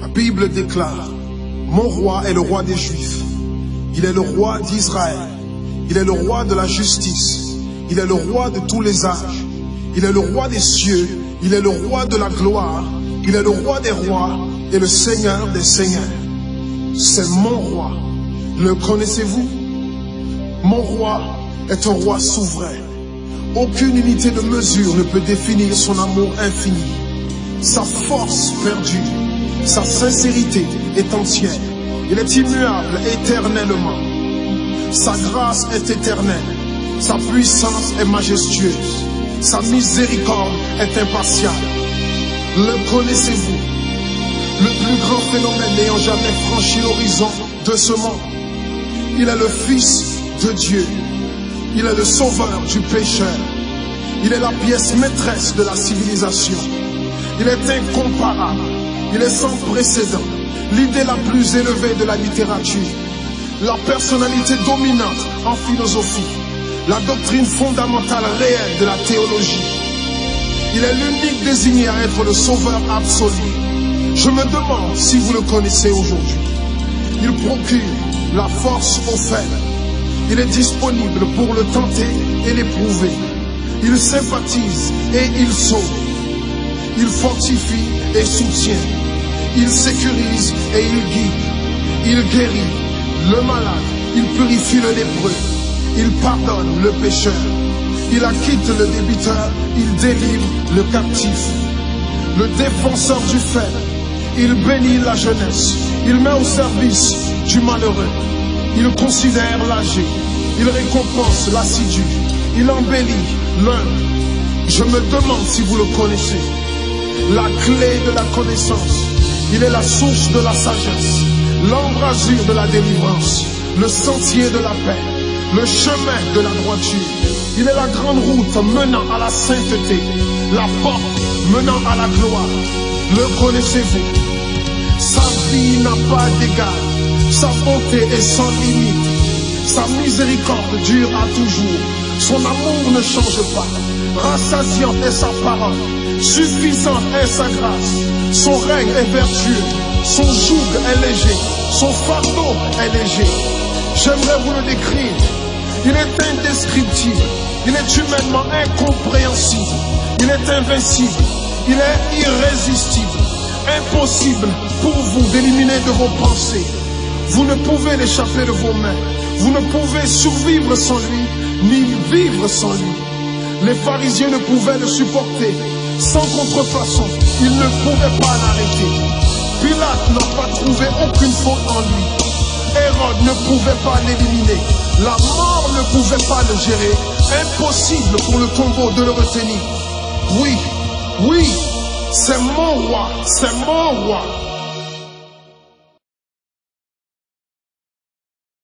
La Bible déclare, mon roi est le roi des Juifs. Il est le roi d'Israël. Il est le roi de la justice. Il est le roi de tous les âges. Il est le roi des cieux. Il est le roi de la gloire. Il est le roi des rois et le Seigneur des seigneurs. C'est mon roi. Le connaissez-vous? Mon roi est un roi souverain. Aucune unité de mesure ne peut définir son amour infini. Sa force perdue, sa sincérité est entière. Il est immuable éternellement. Sa grâce est éternelle. Sa puissance est majestueuse. Sa miséricorde est impartiale. Le connaissez-vous? Le plus grand phénomène n'ayant jamais franchi l'horizon de ce monde. Il est le Fils de Dieu. Il est le sauveur du pécheur. Il est la pièce maîtresse de la civilisation. Il est incomparable. Il est sans précédent. L'idée la plus élevée de la littérature. La personnalité dominante en philosophie. La doctrine fondamentale réelle de la théologie. Il est l'unique désigné à être le sauveur absolu. Je me demande si vous le connaissez aujourd'hui. Il procure la force aux faibles. Il est disponible pour le tenter et l'éprouver. Il sympathise et il sauve. Il fortifie et soutient. Il sécurise et il guide. Il guérit le malade. Il purifie le lépreux. Il pardonne le pécheur. Il acquitte le débiteur. Il délivre le captif. Le défenseur du faible. Il bénit la jeunesse. Il met au service du malheureux. Il considère l'âgé. Il récompense l'assidu. Il embellit l'humble. Je me demande si vous le connaissez. La clé de la connaissance. Il est la source de la sagesse. L'embrasure de la délivrance. Le sentier de la paix. Le chemin de la droiture. Il est la grande route menant à la sainteté. La porte menant à la gloire. Le connaissez-vous? Sa vie n'a pas d'égal. Sa bonté est sans limite. Sa miséricorde dure à toujours. Son amour ne change pas. Rassasiante est sa parole. Suffisante est sa grâce. Son règne est vertueux. Son joug est léger. Son fardeau est léger. J'aimerais vous le décrire. Il est indescriptible. Il est humainement incompréhensible. Il est invincible. Il est irrésistible. Impossible pour vous d'éliminer de vos pensées. Vous ne pouvez l'échapper de vos mains. Vous ne pouvez survivre sans lui, ni vivre sans lui. Les pharisiens ne pouvaient le supporter. Sans contrefaçon, ils ne pouvaient pas l'arrêter. Pilate n'a pas trouvé aucune faute en lui. Hérode ne pouvait pas l'éliminer. La mort ne pouvait pas le gérer. Impossible pour le tombeau de le retenir. Oui, oui, c'est mon roi, c'est mon roi.